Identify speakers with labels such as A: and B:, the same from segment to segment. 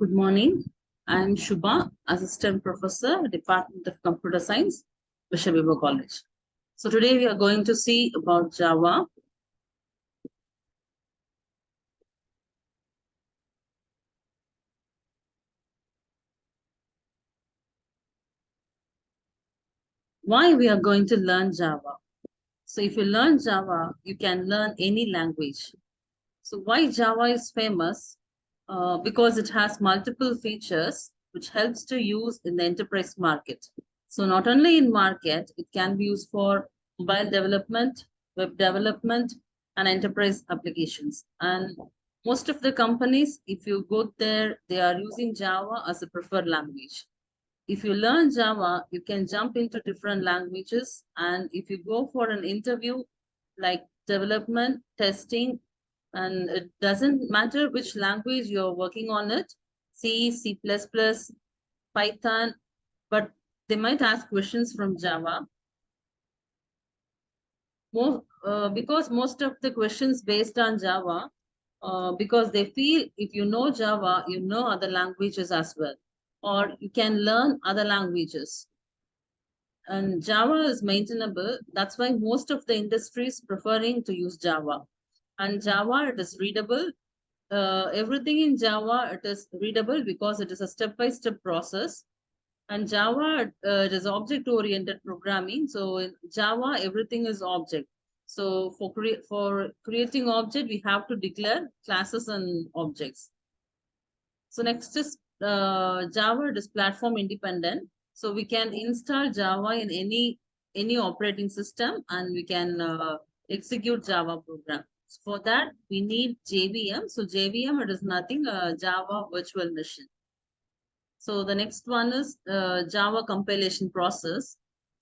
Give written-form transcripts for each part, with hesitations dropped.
A: Good morning. I'm Subha, Assistant Professor, Department of Computer Science, Vishaviva College. So today we are going to see about Java. Why we are going to learn Java? So if you learn Java, you can learn any language. So why Java is famous? Because it has multiple features which helps to use in the enterprise market. So not only in market, it can be used for mobile development, web development, and enterprise applications. And most of the companies, if you go there, they are using Java as a preferred language. If you learn Java, you can jump into different languages. And if you go for an interview like development, testing, and it doesn't matter which language you're working on it, C, C++, Python, but they might ask questions from Java. Because most of the questions based on Java, because they feel if you know Java, you know other languages as well, or you can learn other languages. And Java is maintainable. That's why most of the industries preferring to use Java. And Java, it is readable. Everything in Java, it is readable because it is a step-by-step process. And Java, it is object-oriented programming. So in Java, everything is object. So for creating object, we have to declare classes and objects. So next is Java, it is platform independent. So we can install Java in any operating system and we can execute Java program. So for that, we need JVM. So JVM, it is nothing, Java virtual machine. So the next one is Java compilation process.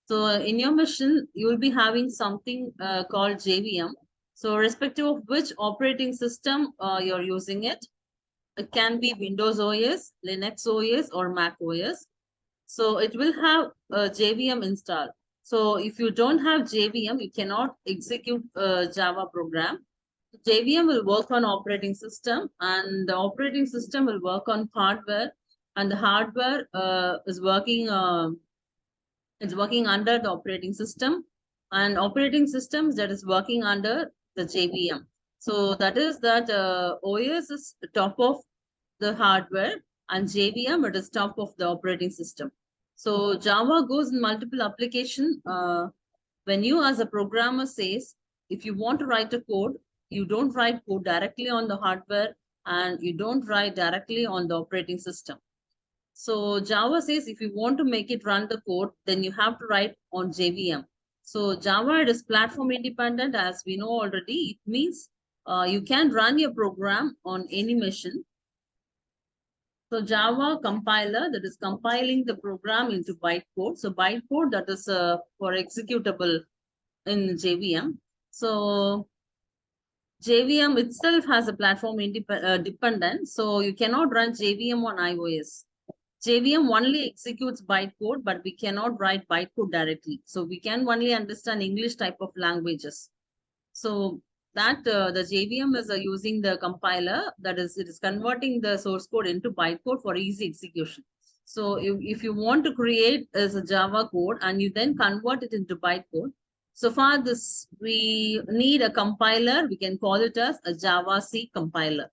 A: So in your machine, you will be having something called JVM. So irrespective of which operating system you're using it, it can be Windows OS, Linux OS, or Mac OS. So it will have a JVM installed. So if you don't have JVM, you cannot execute a Java program. JVM will work on operating system and the operating system will work on hardware and the hardware is working under the operating system and operating systems that is working under the JVM. So that is that OS is top of the hardware and JVM it is top of the operating system. So Java goes in multiple application. When you as a programmer says, if you want to write a code, you don't write code directly on the hardware and you don't write directly on the operating system. So Java says if you want to make it run the code, then you have to write on JVM. So Java it is platform independent as we know already. It means you can run your program on any machine. So Java compiler that is compiling the program into bytecode. So bytecode that is for executable in JVM. So JVM itself has a platform dependent. So you cannot run JVM on iOS. JVM only executes bytecode, but we cannot write bytecode directly. So we can only understand English type of languages. So that the JVM is using the compiler, that is, it is converting the source code into bytecode for easy execution. So if you want to create as a Java code and you then convert it into bytecode, so far this, we need a compiler, we can call it as a Java C compiler.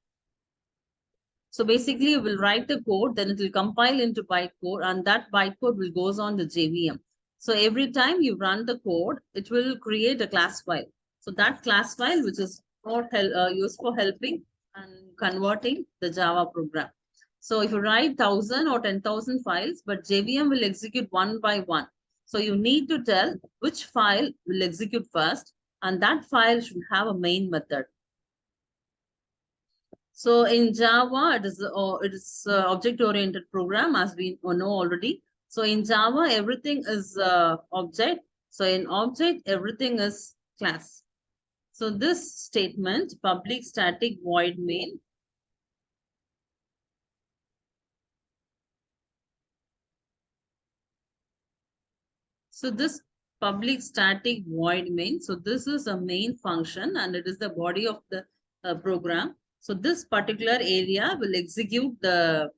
A: So basically, you will write the code, then it will compile into bytecode, and that bytecode will goes on the JVM. So every time you run the code, it will create a class file. So that class file, which is used for helping and converting the Java program. So if you write 1,000 or 10,000 files, but JVM will execute one by one. So you need to tell which file will execute first, and that file should have a main method. So in Java, it is object-oriented program as we know already. So in Java, everything is object. So in object, everything is class. So this statement, public static void main. So this public static void main. So this is a main function and it is the body of the program. So this particular area will execute the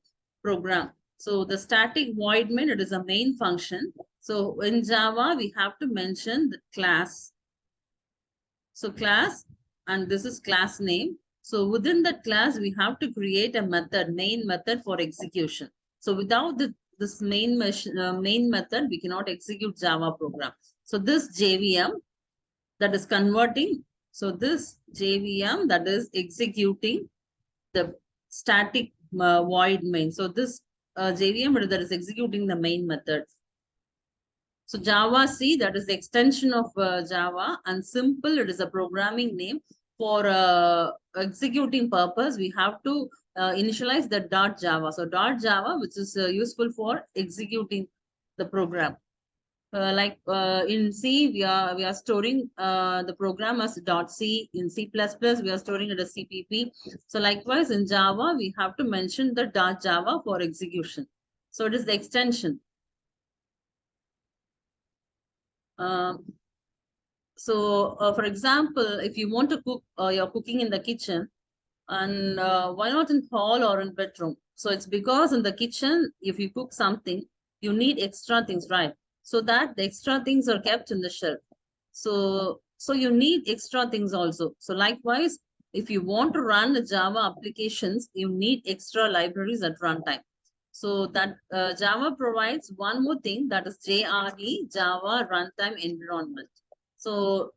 A: program. So the static void main, it is a main function. So in Java, we have to mention the class. So class, and this is class name. So within that class, we have to create a method, main method for execution. So without this main method, we cannot execute Java program. So this JVM that is converting. So this JVM that is executing the static void main. So this JVM that is executing the main method. So Java C, that is the extension of Java, and simple, it is a programming name. For executing purpose, we have to initialize the .java. So .java, which is useful for executing the program. In C, we are storing the program as .c. In C++, we are storing it as CPP. So likewise, in Java, we have to mention the .java for execution. So it is the extension. Um, for example, if you want to cook, you're cooking in the kitchen, and why not in hall or in bedroom? So it's because in the kitchen, if you cook something, you need extra things, right? So that the extra things are kept in the shelf. So you need extra things also. So likewise, if you want to run the Java applications, you need extra libraries at runtime. So that Java provides one more thing, that is JRE, Java Runtime Environment. So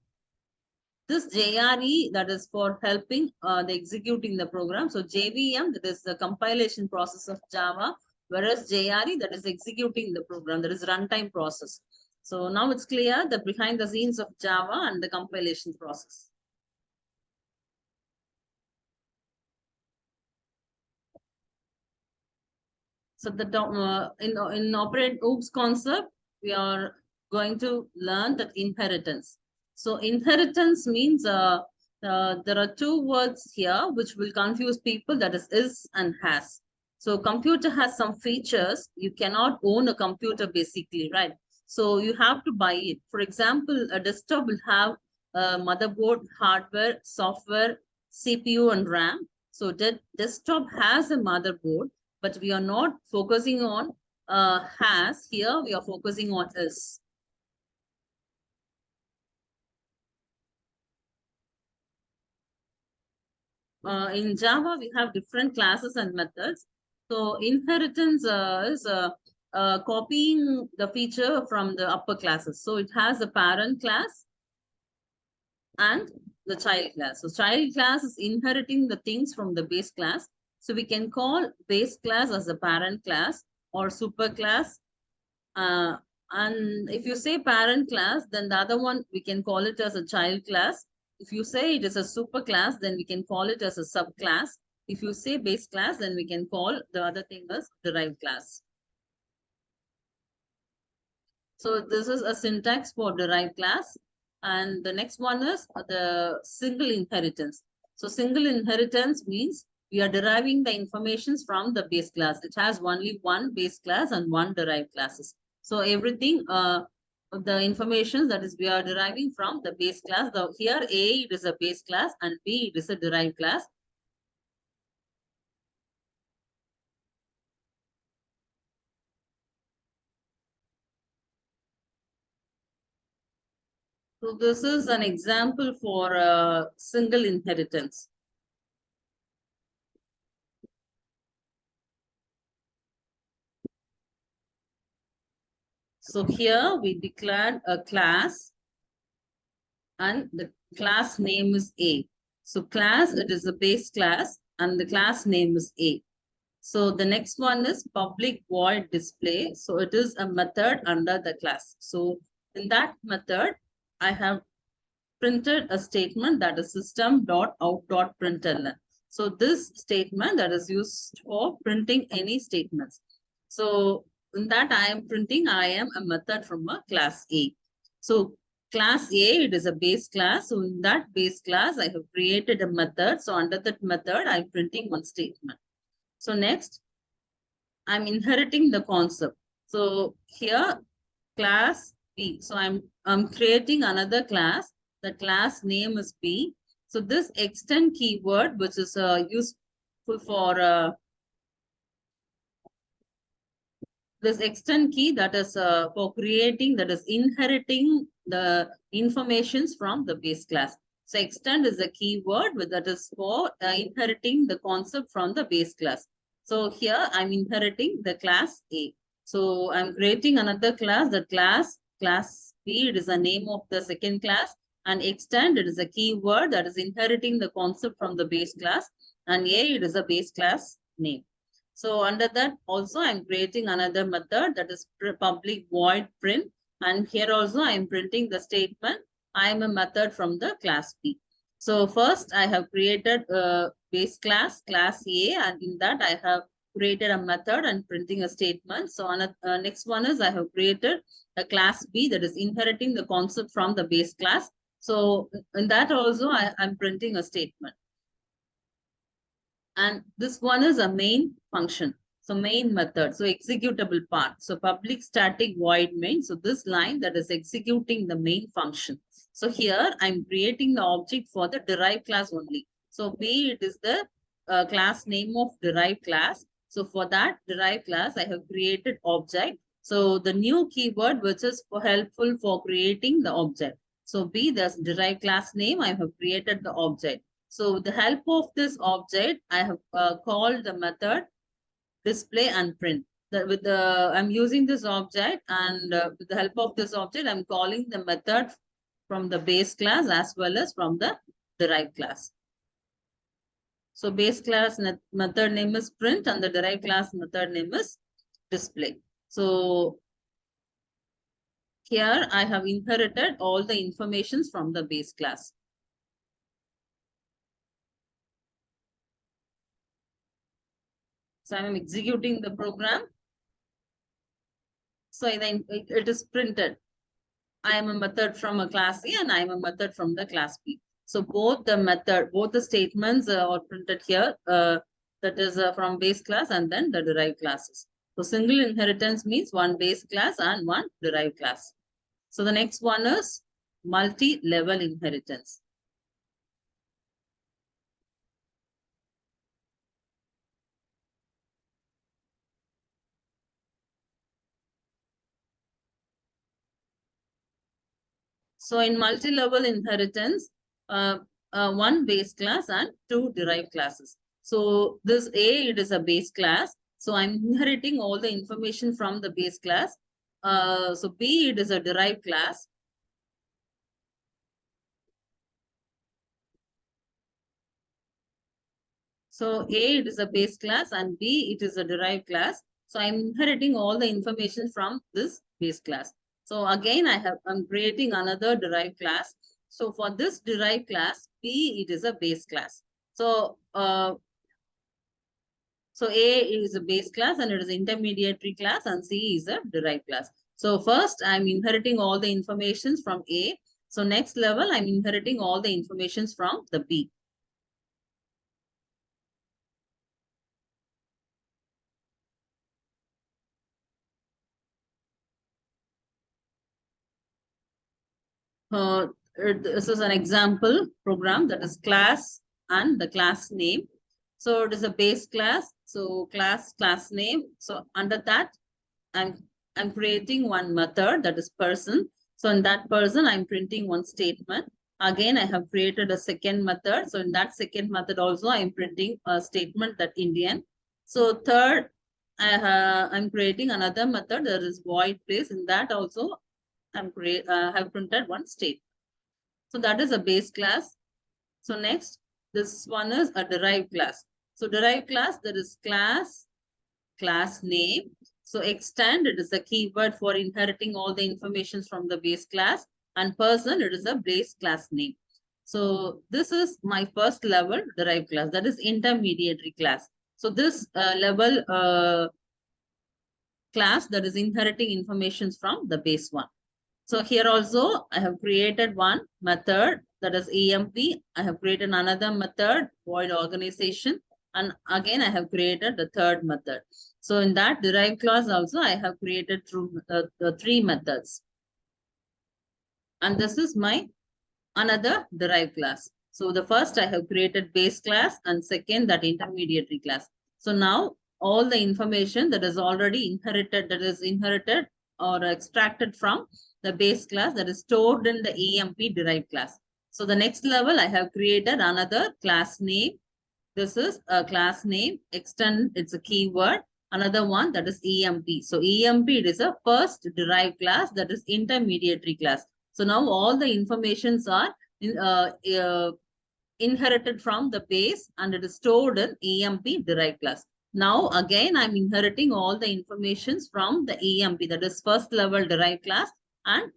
A: this JRE, that is for helping the executing the program. So JVM, that is the compilation process of Java, whereas JRE, that is executing the program, that is runtime process. So now it's clear the behind the scenes of Java and the compilation process. So in operate OOPS concept, we are going to learn that inheritance. So inheritance means there are two words here which will confuse people, that is and has. So computer has some features. You cannot own a computer basically, right? So you have to buy it. For example, a desktop will have a motherboard, hardware, software, CPU and RAM. So that desktop has a motherboard, but we are not focusing on has. Here we are focusing on is. In Java, we have different classes and methods. So inheritance is copying the feature from the upper classes. So it has a parent class and the child class. So child class is inheriting the things from the base class. So we can call base class as a parent class or super class. And if you say parent class, then the other one, we can call it as a child class. If you say it is a super class, then we can call it as a subclass. If you say base class, then we can call the other thing as derived class. So this is a syntax for derived class. And the next one is the single inheritance. So single inheritance means we are deriving the informations from the base class. It has only one base class and one derived classes. So everything, the information that is we are deriving from the base class. Here A, it is a base class, and B, it is a derived class. So this is an example for single inheritance. So here we declared a class and the class name is A. So class, it is a base class and the class name is A. So the next one is public void display. So it is a method under the class. So in that method, I have printed a statement that is system.out.println. So this statement that is used for printing any statements. So in that I am printing, I am a method from a class A. So class A, it is a base class. So in that base class, I have created a method. So under that method, I'm printing one statement. So next, I'm inheriting the concept. So here, class B. So I'm creating another class. The class name is B. So this extend keyword, which is useful for this extend key that is for creating, that is inheriting the informations from the base class. So extend is a keyword that is for inheriting the concept from the base class. So here I'm inheriting the class A. So I'm creating another class, the class B. It is the name of the second class. And extend, it is a keyword that is inheriting the concept from the base class. And A, it is a base class name. So under that also I'm creating another method, that is public void print. And here also I'm printing the statement, I am a method from the class B. So first I have created a base class A, and in that I have created a method and printing a statement. So on next one is I have created a class B, that is inheriting the concept from the base class. So in that also I'm printing a statement. And this one is a main function. So main method. So executable part. So public static void main. So this line that is executing the main function. So here I'm creating the object for the derived class only. So B, it is the class name of derived class. So for that derived class, I have created object. So the new keyword which is helpful for creating the object. So B, the derived class name, I have created the object. So with the help of this object, I have called the method display and print. I'm using this object, and with the help of this object, I'm calling the method from the base class as well as from the derived class. So base class method name is print and the derived class method name is display. So here I have inherited all the informations from the base class. So I'm executing the program. So then it is printed. I am a method from a class A and I am a method from the class B. So both the statements are printed here. That is from base class and then the derived classes. So single inheritance means one base class and one derived class. So the next one is multi-level inheritance. So in multi-level inheritance, one base class and two derived classes. So this A, it is a base class. So I'm inheriting all the information from the base class. So B, it is a derived class. So A, it is a base class, and B, it is a derived class. So I'm inheriting all the information from this base class. So again, I'm creating another derived class. So for this derived class, B, it is a base class. So so A is a base class and it is intermediary class, and C is a derived class. So first I'm inheriting all the informations from A. So next level, I'm inheriting all the informations from the B. This is an example program, that is class and the class name. So it is a base class. So class name. So under that, I'm creating one method, that is person. So in that person, I'm printing one statement. Again, I have created a second method. So in that second method also, I'm printing a statement, that Indian. So third, I'm creating another method, that is void place. In that also, have printed one statement. So that is a base class. So next, this one is a derived class. So derived class, that is class name. So extend, it is a keyword for inheriting all the information from the base class. And person, it is a base class name. So this is my first level derived class, that is intermediary class. So this level class, that is inheriting information from the base one. So here also I have created one method, that is EMP. I have created another method, void organization. And again, I have created the third method. So in that derived class also, I have created through the three methods. And this is my another derived class. So the first I have created base class, and second that intermediary class. So now all the information that is already inherited or extracted from the base class that is stored in the EMP derived class. So the next level, I have created another class name. This is a class name, extend, it's a keyword. Another one that is EMP. So EMP, it is a first derived class, that is intermediary class. So now all the informations are inherited from the base and it is stored in EMP derived class. Now again, I'm inheriting all the informations from the EMP, that is first level derived class, and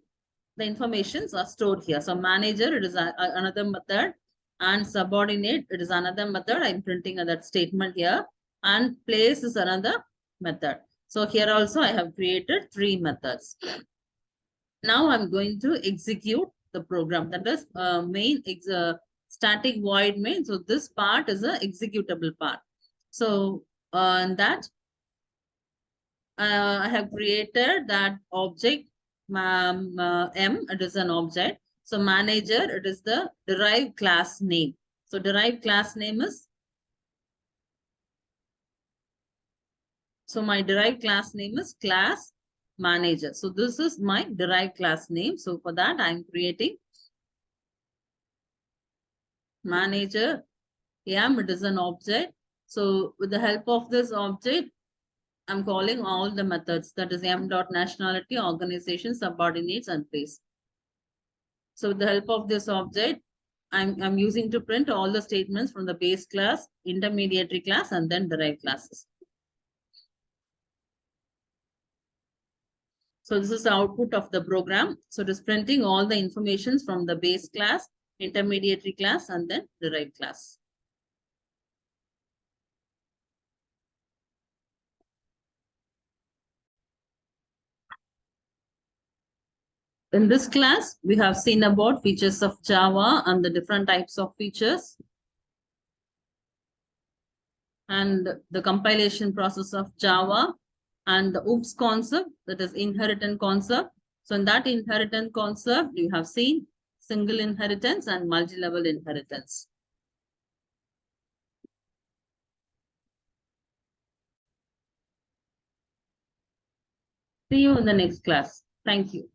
A: the informations are stored here. So manager, it is another method, and subordinate, it is another method. I'm printing that statement here, and place is another method. So here also I have created 3 methods. Now I'm going to execute the program. That is static void main. So this part is a executable part. So that I have created that object M, it is an object. So manager, it is the derived class name. So derived class name is, so my derived class name is class manager. So this is my derived class name. So for that, I'm creating manager M, it is an object. So with the help of this object, I'm calling all the methods, that is M dot nationality, organization, subordinates, and place. So with the help of this object, I'm using to print all the statements from the base class, intermediary class, and then derived classes. So this is the output of the program. So it is printing all the informations from the base class, intermediary class, and then derived class. In this class, we have seen about features of Java and the different types of features, and the compilation process of Java, and the OOPS concept, that is inheritance concept. So in that inheritance concept, you have seen single inheritance and multi-level inheritance. See you in the next class. Thank you.